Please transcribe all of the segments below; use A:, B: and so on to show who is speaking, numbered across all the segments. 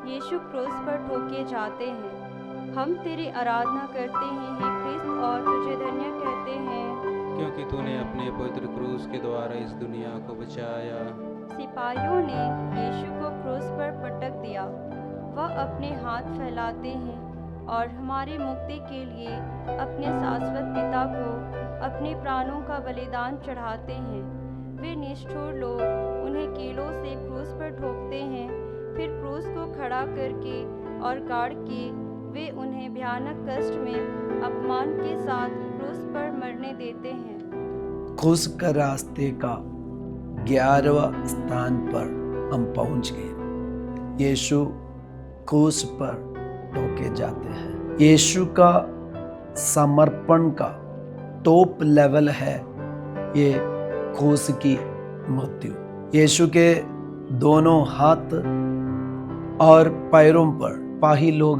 A: यीशु क्रूस पर ठोके जाते हैं। हम तेरी आराधना करते हैं हे ख्रिस्त, और तुझे धन्य कहते हैं,
B: क्योंकि तूने अपने पवित्र क्रूस के द्वारा इस दुनिया को बचाया।
A: सिपाहियों ने यीशु को क्रूस पर पटक दिया। वह अपने हाथ फैलाते हैं और हमारी मुक्ति के लिए अपने शाश्वत पिता को अपने प्राणों का बलिदान चढ़ाते हैं। वे निष्ठुर लोग उन्हें कीलों से क्रूस पर ठोकते हैं, फिर क्रूस को खड़ा करके और गाड़ के वे उन्हें भयानक कष्ट में अपमान के साथ क्रूस पर मरने देते हैं।
C: क्रूस का रास्ते का 11वां स्थान पर हम पहुंच गए। यीशु क्रूस पर ठोके जाते हैं। यीशु का समर्पण का टॉप लेवल है ये क्रूस की मृत्यु। यीशु के दोनों हाथ और पैरों पर पाही लोग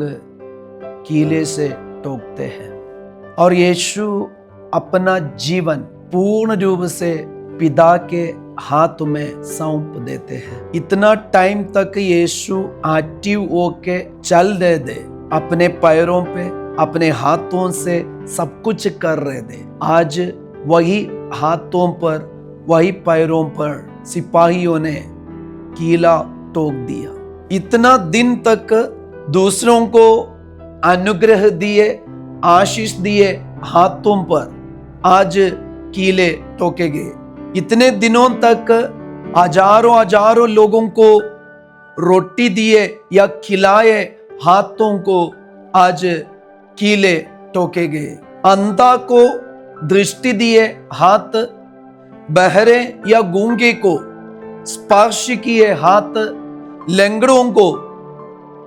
C: कीले से ठोकते हैं और यीशु अपना जीवन पूर्ण रूप से पिता के हाथ में सौंप देते हैं। इतना टाइम तक यीशु एक्टिव होके चल रहे थे, अपने पैरों पे अपने हाथों से सब कुछ कर रहे थे। आज वही हाथों पर वही पैरों पर सिपाहियों ने कीला ठोक दिया। इतना दिन तक दूसरों को अनुग्रह दिए, आशीष दिए हाथों पर, आज कीले ठोके गए। इतने दिनों तक हजारों लोगों को रोटी दिए या खिलाए हाथों को, आज कीले ठोके गए। अंधा को दृष्टि दिए हाथ, बहरे या गूंगे को स्पर्श किए हाथ, लंगड़ों को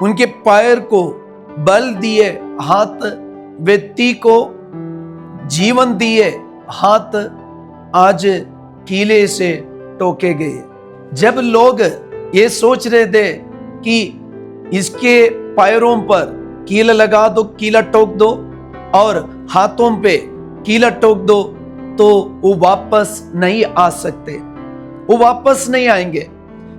C: उनके पैर को बल दिए हाथ, व्यक्ति को जीवन दिए हाथ, आज कीले से ठोके गए। जब लोग ये सोच रहे थे कि इसके पैरों पर कीला लगा दो, कीला ठोक दो और हाथों पे कीला ठोक दो, तो वो वापस नहीं आ सकते, वो वापस नहीं आएंगे।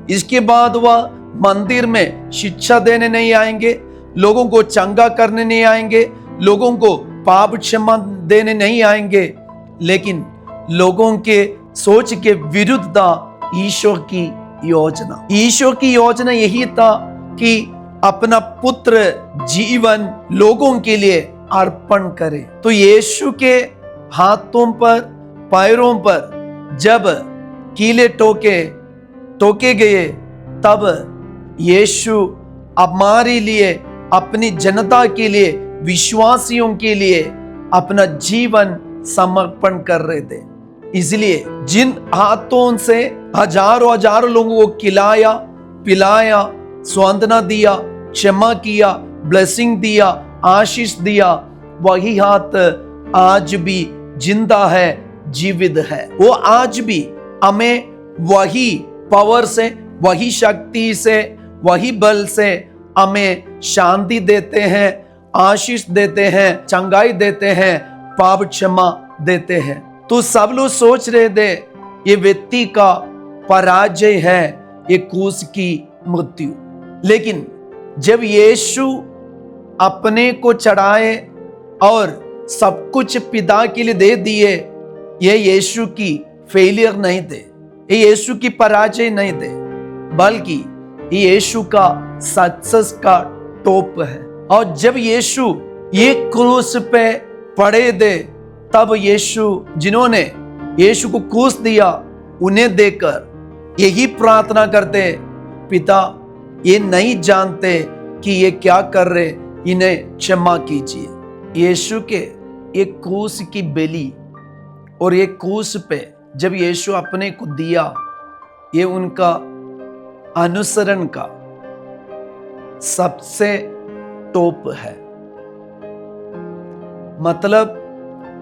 C: इसके बाद वह मंदिर में शिक्षा देने नहीं आएंगे, लोगों को चंगा करने नहीं आएंगे, लोगों को पाप क्षमा देने नहीं आएंगे, लेकिन लोगों के सोच के विरुद्ध था ईश्वर की योजना। ईश्वर की योजना यही था कि अपना पुत्र जीवन लोगों के लिए अर्पण करे। तो यीशु के हाथों पर पैरों पर जब कीले ठोके गए, तब यीशु हमारे लिए, अपनी जनता के लिए, विश्वासियों के लिए अपना जीवन समर्पण कर रहे थे। इसलिए जिन हाथों से हजारों लोगों को खिलाया, पिलाया, सांत्वना दिया, क्षमा किया, ब्लेसिंग दिया, आशीष दिया, वही हाथ आज भी जिंदा है, जीवित है। वो आज भी हमें वही पावर से, वही शक्ति से, वही बल से हमें शांति देते हैं, आशीष देते हैं, चंगाई देते हैं, पाप क्षमा देते हैं। तो सब लोग सोच रहे थे ये व्यक्ति का पराजय है, ये क्रूस की मृत्यु। लेकिन जब यीशु अपने को चढ़ाए और सब कुछ पिता के लिए दे दिए, ये यीशु की फेलियर नहीं थे, ये यीशु की पराजय नहीं थे, बल्कि ये यीशु का सक्सेस का टॉप है। और जब यीशु ये क्रूस पे पड़े थे, तब यीशु, जिन्होंने यीशु को क्रूस दिया, उन्हें देखकर यही प्रार्थना करते, पिता ये नहीं जानते कि ये क्या कर रहे, इन्हें क्षमा कीजिए। यीशु के एक क्रूस की बेली और एक क्रूस पे जब यीशु अपने को दिया, ये उनका अनुसरण का सबसे टॉप है। मतलब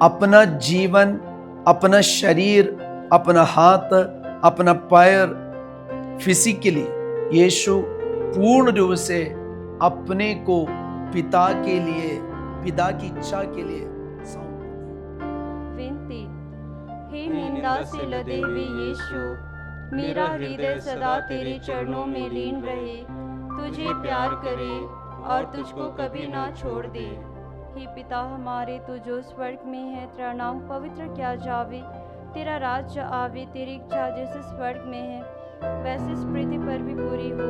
C: अपना जीवन, अपना शरीर, अपना हाथ, अपना पैर फिजिकली यीशु पूर्ण रूप से अपने को पिता के लिए, पिता की इच्छा के लिए सौंप दिया।
A: विनती। हे निंदा से लदे हुए यीशु, मेरा हृदय सदा तेरे चरणों में लीन रहे, तुझे प्यार करे और तुझको कभी ना छोड़ दे। हे पिता हमारे, तू जो स्वर्ग में है, तेरा नाम पवित्र किया जावे, तेरा राज्य आवे, तेरी इच्छा जैसे स्वर्ग में है वैसे इस पृथ्वी पर भी पूरी हो।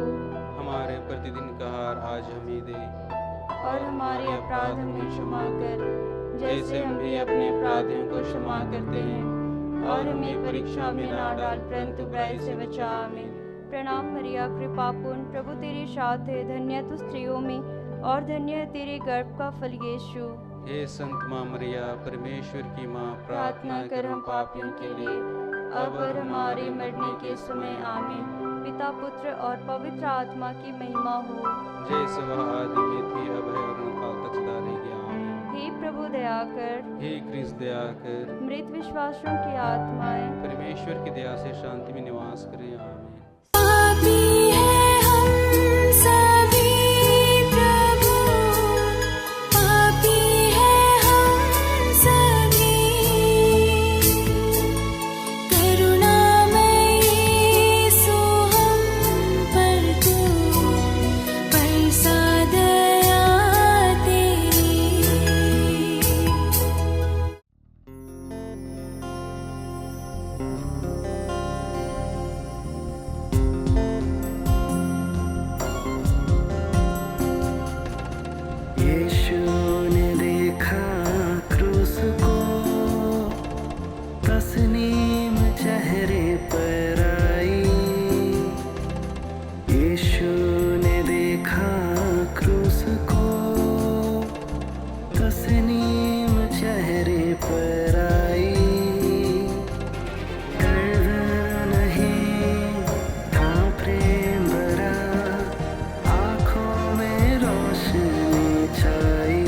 B: हमारे प्रतिदिन का आहार आज हमें दे,
A: और हमारे अपराध हमें क्षमा कर, जैसे हम भी अपने अपराधियों को क्षमा करते हैं, और हमें परीक्षा में ना डाल, परंतु बुराई से बचा। आमीन। प्रणाम मरिया, कृपा पूर्ण, प्रभु तेरे साथ है, धन्य तू स्त्रियों में और धन्य है तेरे गर्भ का फल यीशु।
B: हे संत माँ मरिया, परमेश्वर की माँ,
A: प्रार्थना कर हम पापियों के लिए, अब और हमारे मरने के समय। आमीन। पिता, पुत्र और पवित्र आत्मा की महिमा हो,
B: जैसे वह आदि में थी, अब है और अनंतकाल तक सदा रहेगी। आमीन।
A: हे प्रभु दया कर,
B: हे क्रिस्त दया कर,
A: मृत विश्वासों की आत्माएं
B: परमेश्वर की दया से शांति में निवास करें। आमीन।
D: पापी है हम सभी प्रभु, पापी है हम सभी, करुणामय यीशु हम पर तू, बरसा दया तेरी।
E: यीशु ने देखा क्रूस को, तस्नीम चेहरे पर आई। यीशु ने देखा क्रूस को, तस्नीम चेहरे पर आई। दर्द नहीं था प्रेम भरा, आँखों में रोशनी छाई।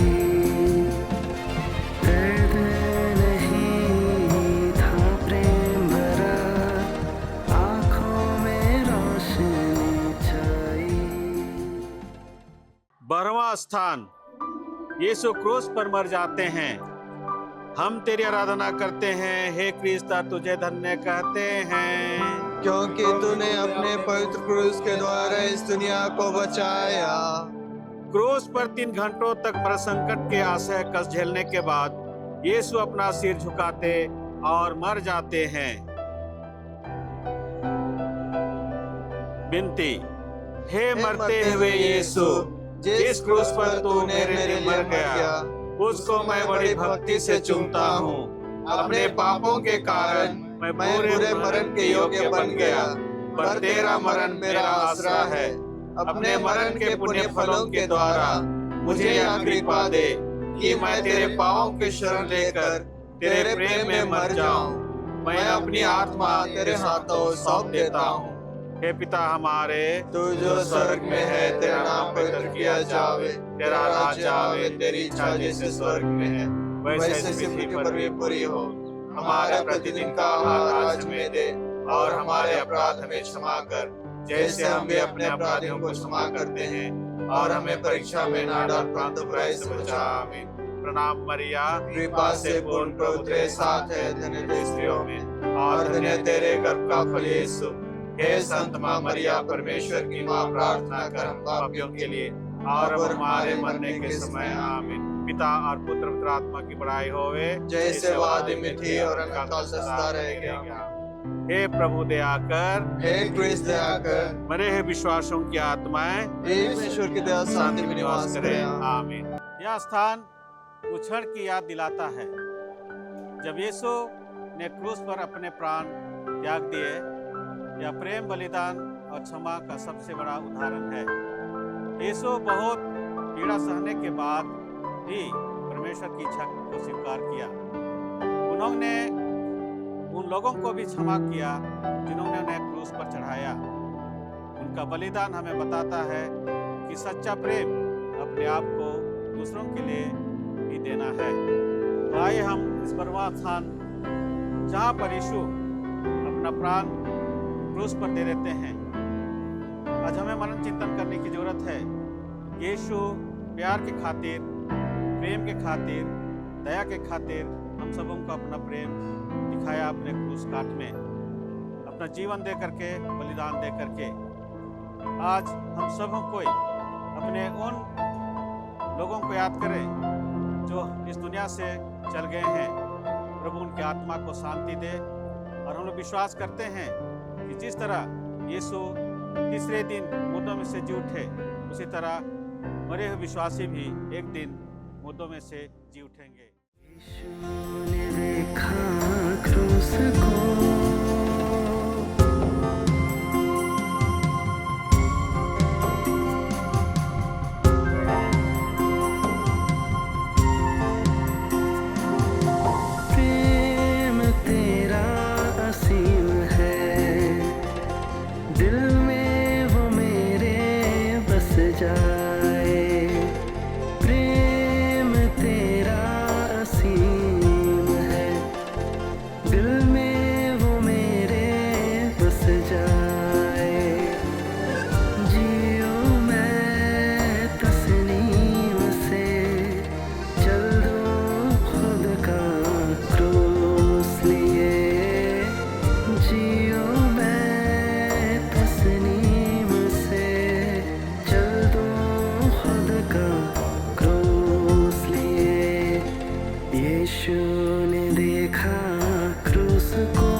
E: दर्द नहीं था प्रेम भरा, आँखों में रोशनी छाई।
F: 12वां स्थान, यीशु क्रूस पर मर जाते हैं। हम तेरी आराधना करते हैं, हे क्रिस्ता, तुझे धन्य कहते हैं,
G: क्योंकि तूने अपने पवित्र क्रूस के द्वारा इस दुनिया को बचाया।
F: क्रूस पर 3 घंटों तक मर संकट के असह्य कष्ट झेलने के बाद यीशु अपना सिर झुकाते और मर जाते हैं। विनती। हे मरते हुए यीशु, जिस क्रूस पर तू मेरे लिए मर गया, उसको मैं बड़ी भक्ति से चूमता हूँ। अपने पापों के कारण मैं बुरे मरण के योग्य बन गया, पर तेरा मरण मेरा आसरा है। अपने मरण के पुण्य फलों के द्वारा मुझे यह कृपा दे कि मैं तेरे पाँवों की शरण लेकर तेरे प्रेम में मर जाऊं। मैं अपनी आत्मा तेरे हाथों सौंप देता हूँ। हे पिता हमारे,
G: तू जो स्वर्ग में है, तेरा नाम पवित्र किया जावे,
F: तेरा राज्य आवे,
G: तेरी इच्छा जैसे स्वर्ग में है वैसे इस पृथ्वी पर भी पूरी हो। हमारे प्रतिदिन का आहार आज हमें दे, और हमारे अपराध हमें क्षमा कर, जैसे हम भी अपने अपराधियों को क्षमा करते हैं, और हमें परीक्षा में ना डाल, परंतु बुराई से बचा। आमीन।
F: प्रणाम मरिया,
G: कृपा से पूर्ण, प्रभु तेरे साथ है, धन्य तू स्त्रियों में और धन्य तेरे गर्भ का फल यीशु। हे संत माँ मरिया, परमेश्वर की माँ, प्रार्थना कर हम पापियों के लिए और अब हमारे मरने के समय। आमीन। पिता और पुत्र पवित्र आत्मा की बड़ाई होवे, जैसे वो आदि में थी और अनंतकाल से सदा रहेगा।
F: हे प्रभु दया कर,
G: हे क्रिस्त दया कर,
F: मरे हुए विश्वासों की आत्माएं
G: परमेश्वर की दया शांति में निवास करें।
F: आमीन। यह स्थान उस क्षण की याद दिलाता है जब यीशु ने क्रूस पर अपने प्राण त्याग दिए। यह प्रेम, बलिदान और क्षमा का सबसे बड़ा उदाहरण है। यीशु बहुत पीड़ा सहने के बाद भी परमेश्वर की इच्छा को स्वीकार किया। उन्होंने उन लोगों को भी क्षमा किया जिन्होंने उन्हें क्रूस पर चढ़ाया। उनका बलिदान हमें बताता है कि सच्चा प्रेम अपने आप को दूसरों के लिए ही देना है। तो आइए हम इस बर्बाद स्थान जहाँ पर यीशु अपना प्राण क्रूस पर दे देते हैं, आज हमें मनन चिंतन करने की जरूरत है। यीशु प्यार के खातिर, प्रेम के खातिर, दया के खातिर हम सबों को अपना प्रेम दिखाया अपने क्रूस काट में, अपना जीवन दे करके, बलिदान दे करके। आज हम सबों को अपने उन लोगों को याद करें जो इस दुनिया से चल गए हैं। प्रभु उनकी आत्मा को शांति दे। और हम लोग विश्वास करते हैं कि जिस तरह यीशु तीसरे दिन मुर्दों में से जी उठे, उसी तरह मरे हुए विश्वासी भी एक दिन मुर्दों में से जी उठेंगे।
E: यीशु ने देखा क्रूस को, प्रेम तेरा असीम है, दिल में वो मेरे बस जाए। प्रेम तेरा असीम है, दिल में वो मेरे बस जाए। जियो मैं तस्नीम से, चल दो खुद का क्रूस लिए। जियो मैं तस्नीम से, चल दो खुद का क्रूस लिए। यीशु ने देखा क्रूस को,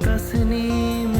E: तस्नीम